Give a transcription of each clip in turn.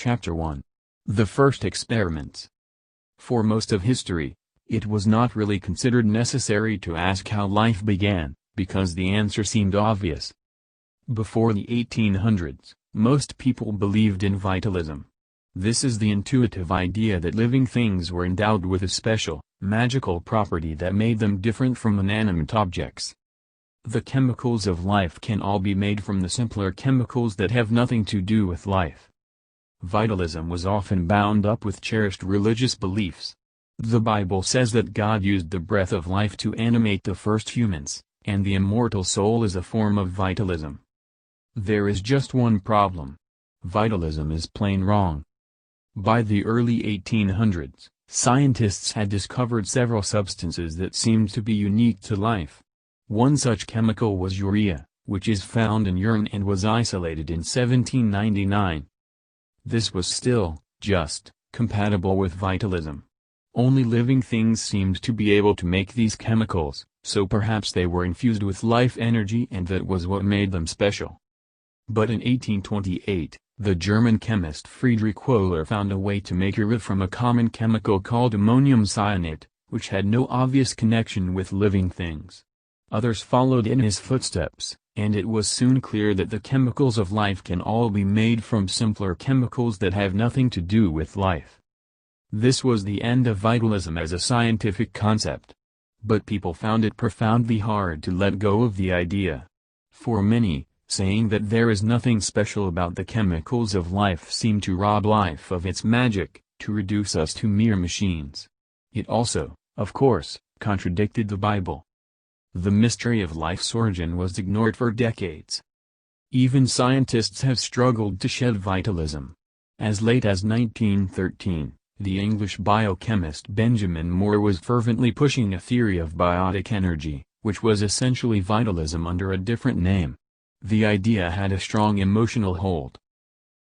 Chapter 1. The First Experiments. For most of history, it was not really considered necessary to ask how life began, because the answer seemed obvious. Before the 1800s, most people believed in vitalism. This is the intuitive idea that living things were endowed with a special, magical property that made them different from inanimate objects. The chemicals of life can all be made from the simpler chemicals that have nothing to do with life. Vitalism was often bound up with cherished religious beliefs. The Bible says that God used the breath of life to animate the first humans, and the immortal soul is a form of vitalism. There is just one problem. Vitalism is plain wrong. By the early 1800s, scientists had discovered several substances that seemed to be unique to life. One such chemical was urea, which is found in urine and was isolated in 1799. This was still, just, compatible with vitalism. Only living things seemed to be able to make these chemicals, so perhaps they were infused with life energy and that was what made them special. But in 1828, the German chemist Friedrich Wöhler found a way to make urea from a common chemical called ammonium cyanate, which had no obvious connection with living things. Others followed in his footsteps, and it was soon clear that the chemicals of life can all be made from simpler chemicals that have nothing to do with life. This was the end of vitalism as a scientific concept. But people found it profoundly hard to let go of the idea. For many, saying that there is nothing special about the chemicals of life seemed to rob life of its magic, to reduce us to mere machines. It also, of course, contradicted the Bible. The mystery of life's origin was ignored for decades. Even scientists have struggled to shed vitalism. As late as 1913, the English biochemist Benjamin Moore was fervently pushing a theory of biotic energy, which was essentially vitalism under a different name. The idea had a strong emotional hold.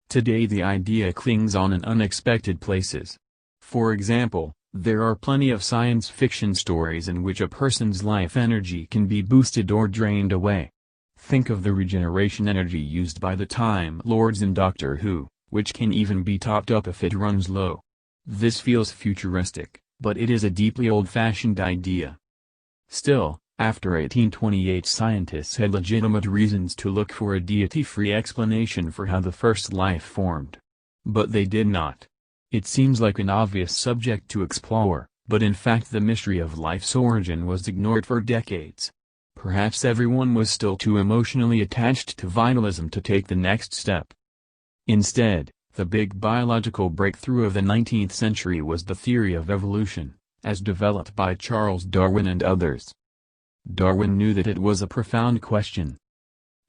Today the idea clings on in unexpected places. For example, there are plenty of science fiction stories in which a person's life energy can be boosted or drained away. Think of the regeneration energy used by the Time Lords in Doctor Who, which can even be topped up if it runs low. This feels futuristic, but it is a deeply old-fashioned idea. Still, after 1828 scientists had legitimate reasons to look for a deity-free explanation for how the first life formed. But they did not. It seems like an obvious subject to explore, but in fact the mystery of life's origin was ignored for decades. Perhaps everyone was still too emotionally attached to vitalism to take the next step. Instead, the big biological breakthrough of the 19th century was the theory of evolution, as developed by Charles Darwin and others. Darwin knew that it was a profound question.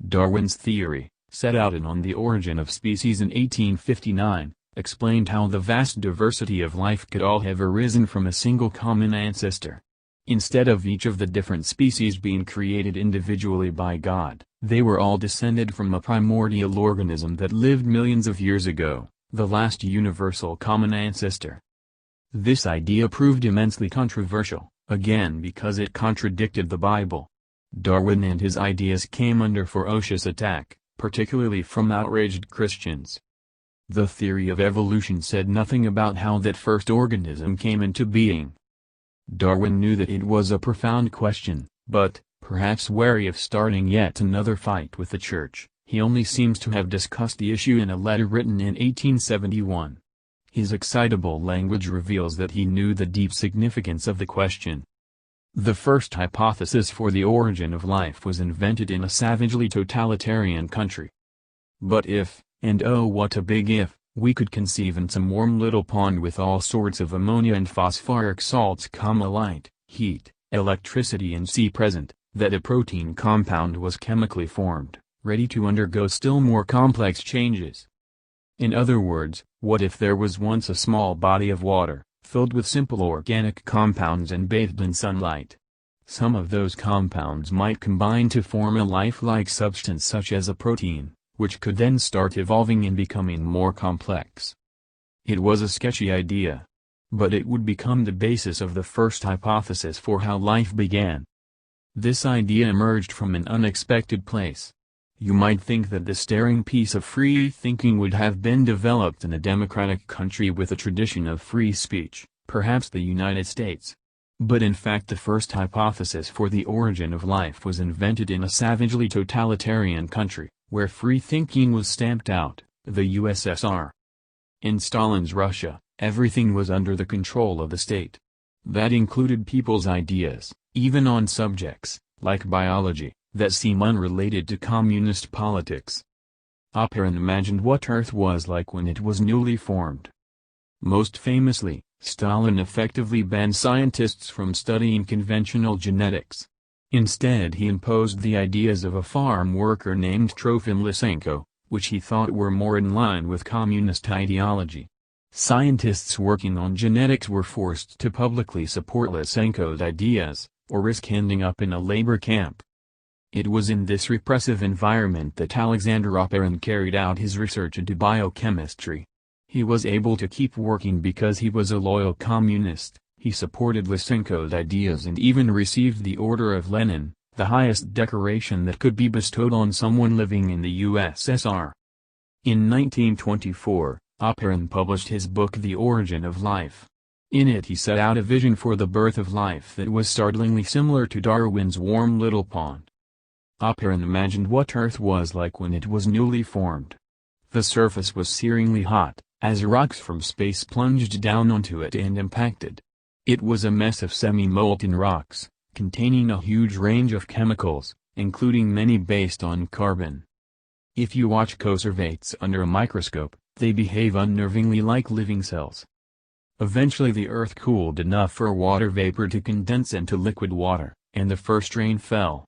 Darwin's theory, set out on the origin of species in 1859, explained how the vast diversity of life could all have arisen from a single common ancestor. Instead of each of the different species being created individually by God, they were all descended from a primordial organism that lived millions of years ago, the last universal common ancestor. This idea proved immensely controversial, again because it contradicted the Bible. Darwin and his ideas came under ferocious attack, particularly from outraged Christians. The theory of evolution said nothing about how that first organism came into being. Darwin knew that it was a profound question, but, perhaps wary of starting yet another fight with the Church, he only seems to have discussed the issue in a letter written in 1871. His excitable language reveals that he knew the deep significance of the question. The first hypothesis for the origin of life was invented in a savagely totalitarian country. But if, and oh what a big if, we could conceive in some warm little pond with all sorts of ammonia and phosphoric salts, light, heat, electricity and C present, that a protein compound was chemically formed, ready to undergo still more complex changes. In other words, what if there was once a small body of water, filled with simple organic compounds and bathed in sunlight? Some of those compounds might combine to form a lifelike substance such as a protein, which could then start evolving and becoming more complex. It was a sketchy idea. But it would become the basis of the first hypothesis for how life began. This idea emerged from an unexpected place. You might think that the staring piece of free thinking would have been developed in a democratic country with a tradition of free speech, perhaps the United States. But in fact the first hypothesis for the origin of life was invented in a savagely totalitarian country, where free thinking was stamped out, the USSR. In Stalin's Russia, everything was under the control of the state. That included people's ideas, even on subjects, like biology, that seem unrelated to communist politics. Oparin imagined what Earth was like when it was newly formed. Most famously, Stalin effectively banned scientists from studying conventional genetics. Instead he imposed the ideas of a farm worker named Trofim Lysenko, which he thought were more in line with communist ideology. Scientists working on genetics were forced to publicly support Lysenko's ideas, or risk ending up in a labor camp. It was in this repressive environment that Alexander Oparin carried out his research into biochemistry. He was able to keep working because he was a loyal communist. He supported Lysenko's ideas and even received the Order of Lenin, the highest decoration that could be bestowed on someone living in the USSR. In 1924, Oparin published his book The Origin of Life. In it he set out a vision for the birth of life that was startlingly similar to Darwin's warm little pond. Oparin imagined what Earth was like when it was newly formed. The surface was searingly hot, as rocks from space plunged down onto it and impacted. It was a mess of semi-molten rocks, containing a huge range of chemicals, including many based on carbon. If you watch conservates under a microscope, they behave unnervingly like living cells. Eventually the Earth cooled enough for water vapor to condense into liquid water, and the first rain fell.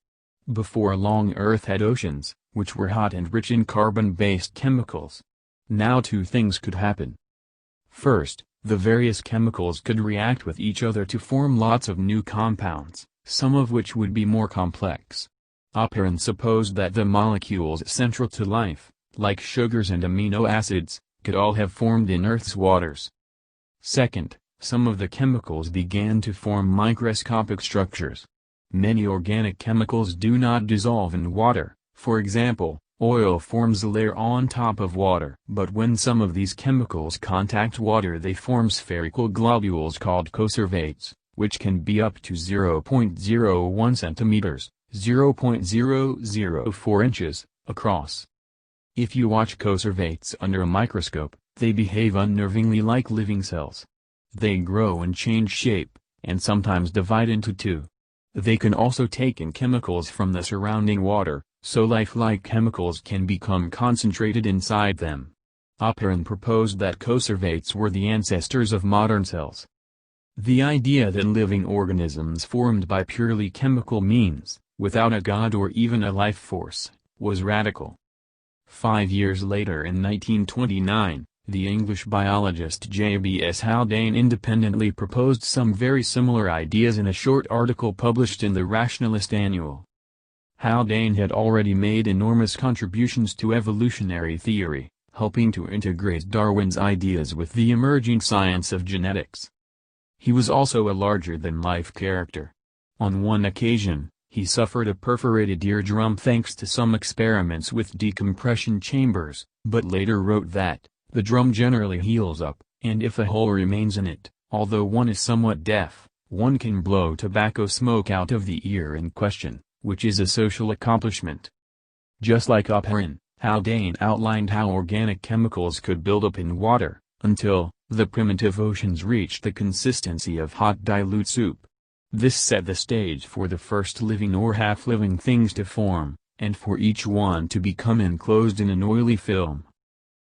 Before long Earth had oceans, which were hot and rich in carbon-based chemicals. Now two things could happen. First, the various chemicals could react with each other to form lots of new compounds, some of which would be more complex. Oparin supposed that the molecules central to life, like sugars and amino acids, could all have formed in Earth's waters. Second, some of the chemicals began to form microscopic structures. Many organic chemicals do not dissolve in water. For example, oil forms a layer on top of water. But when some of these chemicals contact water they form spherical globules called conservates, which can be up to 0.01 centimeters, 0.004 inches, across. If you watch conservates under a microscope, they behave unnervingly like living cells. They grow and change shape, and sometimes divide into two. They can also take in chemicals from the surrounding water, so lifelike chemicals can become concentrated inside them. Oparin proposed that conservates were the ancestors of modern cells. The idea that living organisms formed by purely chemical means, without a god or even a life force, was radical. 5 years later in 1929, the English biologist J.B.S. Haldane independently proposed some very similar ideas in a short article published in the Rationalist Annual. Haldane had already made enormous contributions to evolutionary theory, helping to integrate Darwin's ideas with the emerging science of genetics. He was also a larger-than-life character. On one occasion, he suffered a perforated eardrum thanks to some experiments with decompression chambers, but later wrote that, the drum generally heals up, and if a hole remains in it, although one is somewhat deaf, one can blow tobacco smoke out of the ear in question, which is a social accomplishment. Just like Oparin, Haldane outlined how organic chemicals could build up in water, until, the primitive oceans reached the consistency of hot dilute soup. This set the stage for the first living or half-living things to form, and for each one to become enclosed in an oily film.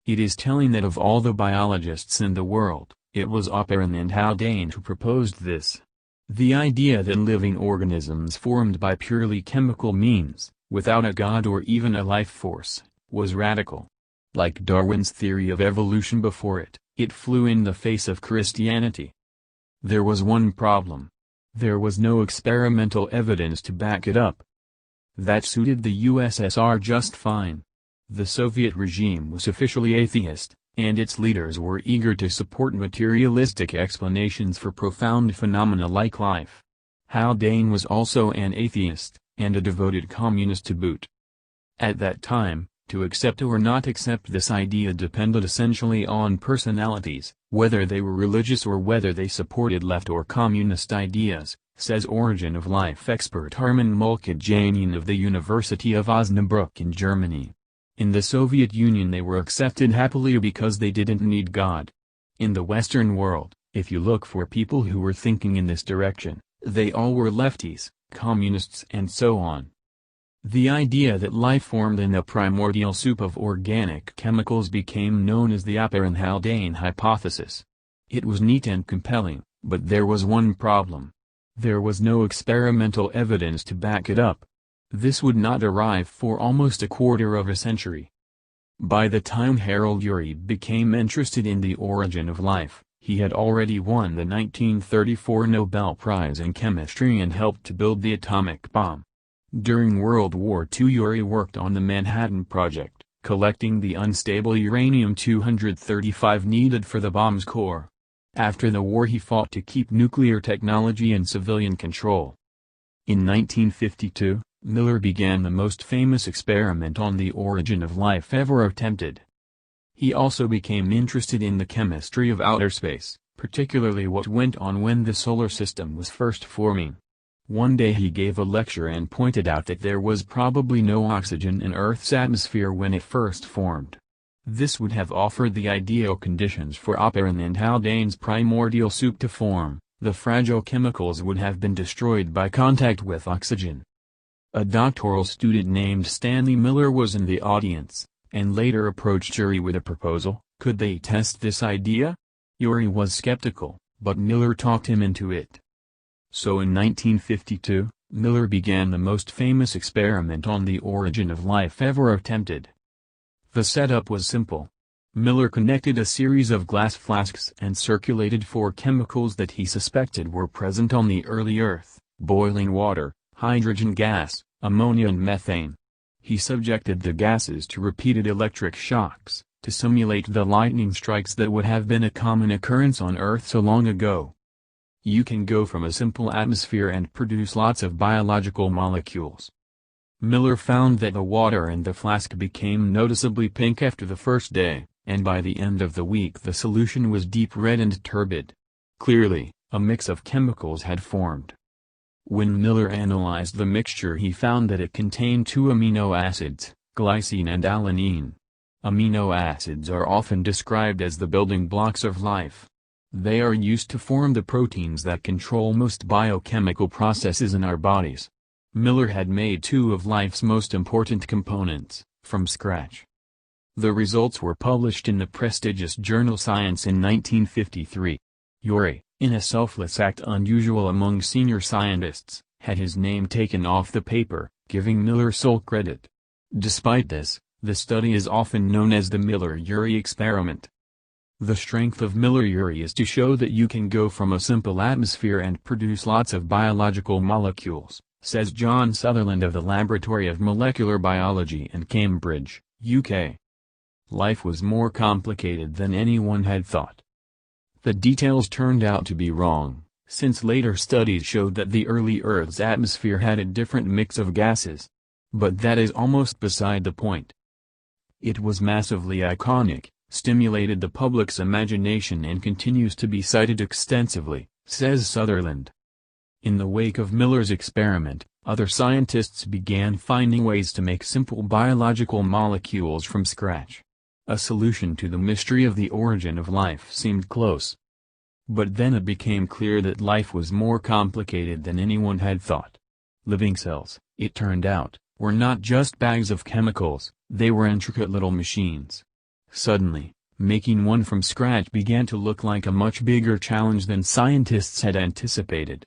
It is telling that of all the biologists in the world, it was Oparin and Haldane who proposed this. The idea that living organisms formed by purely chemical means, without a god or even a life force, was radical. Like Darwin's theory of evolution before it, it flew in the face of Christianity. There was one problem. There was no experimental evidence to back it up. That suited the USSR just fine. The Soviet regime was officially atheist, and its leaders were eager to support materialistic explanations for profound phenomena like life. Haldane was also an atheist, and a devoted communist to boot. At that time, to accept or not accept this idea depended essentially on personalities, whether they were religious or whether they supported left or communist ideas, says Origin of Life expert Armin Mulkadjanian of the University of Osnabrück in Germany. In the Soviet Union they were accepted happily because they didn't need God. In the Western world, if you look for people who were thinking in this direction, they all were lefties, communists and so on. The idea that life formed in a primordial soup of organic chemicals became known as the Apern-Haldane hypothesis. It was neat and compelling, but there was one problem. There was no experimental evidence to back it up. This would not arrive for almost a quarter of a century. By the time Harold Urey became interested in the origin of life, he had already won the 1934 Nobel Prize in Chemistry and helped to build the atomic bomb. During World War II Urey worked on the Manhattan Project, collecting the unstable uranium-235 needed for the bomb's core. After the war he fought to keep nuclear technology in civilian control. In 1952, Miller began the most famous experiment on the origin of life ever attempted. He also became interested in the chemistry of outer space, particularly what went on when the solar system was first forming. One day he gave a lecture and pointed out that there was probably no oxygen in Earth's atmosphere when it first formed. This would have offered the ideal conditions for Apern and Haldane's primordial soup to form. The fragile chemicals would have been destroyed by contact with oxygen. A doctoral student named Stanley Miller was in the audience, and later approached Urey with a proposal. Could they test this idea? Urey was skeptical, but Miller talked him into it. So in 1952, Miller began the most famous experiment on the origin of life ever attempted. The setup was simple. Miller connected a series of glass flasks and circulated 4 chemicals that he suspected were present on the early Earth: boiling water, hydrogen gas, ammonia and methane. He subjected the gases to repeated electric shocks, to simulate the lightning strikes that would have been a common occurrence on Earth so long ago. You can go from a simple atmosphere and produce lots of biological molecules. Miller found that the water in the flask became noticeably pink after the first day, and by the end of the week the solution was deep red and turbid. Clearly, a mix of chemicals had formed. When Miller analyzed the mixture he found that it contained 2 amino acids, glycine and alanine. Amino acids are often described as the building blocks of life. They are used to form the proteins that control most biochemical processes in our bodies. Miller had made 2 of life's most important components, from scratch. The results were published in the prestigious journal Science in 1953. Urey, in a selfless act unusual among senior scientists, had his name taken off the paper, giving Miller sole credit. Despite this, the study is often known as the Miller-Urey experiment. The strength of Miller-Urey is to show that you can go from a simple atmosphere and produce lots of biological molecules, says John Sutherland of the Laboratory of Molecular Biology in Cambridge, UK. Life was more complicated than anyone had thought. The details turned out to be wrong, since later studies showed that the early Earth's atmosphere had a different mix of gases. But that is almost beside the point. It was massively iconic, stimulated the public's imagination and continues to be cited extensively, says Sutherland. In the wake of Miller's experiment, other scientists began finding ways to make simple biological molecules from scratch. A solution to the mystery of the origin of life seemed close. But then it became clear that life was more complicated than anyone had thought. Living cells, it turned out, were not just bags of chemicals, they were intricate little machines. Suddenly, making one from scratch began to look like a much bigger challenge than scientists had anticipated.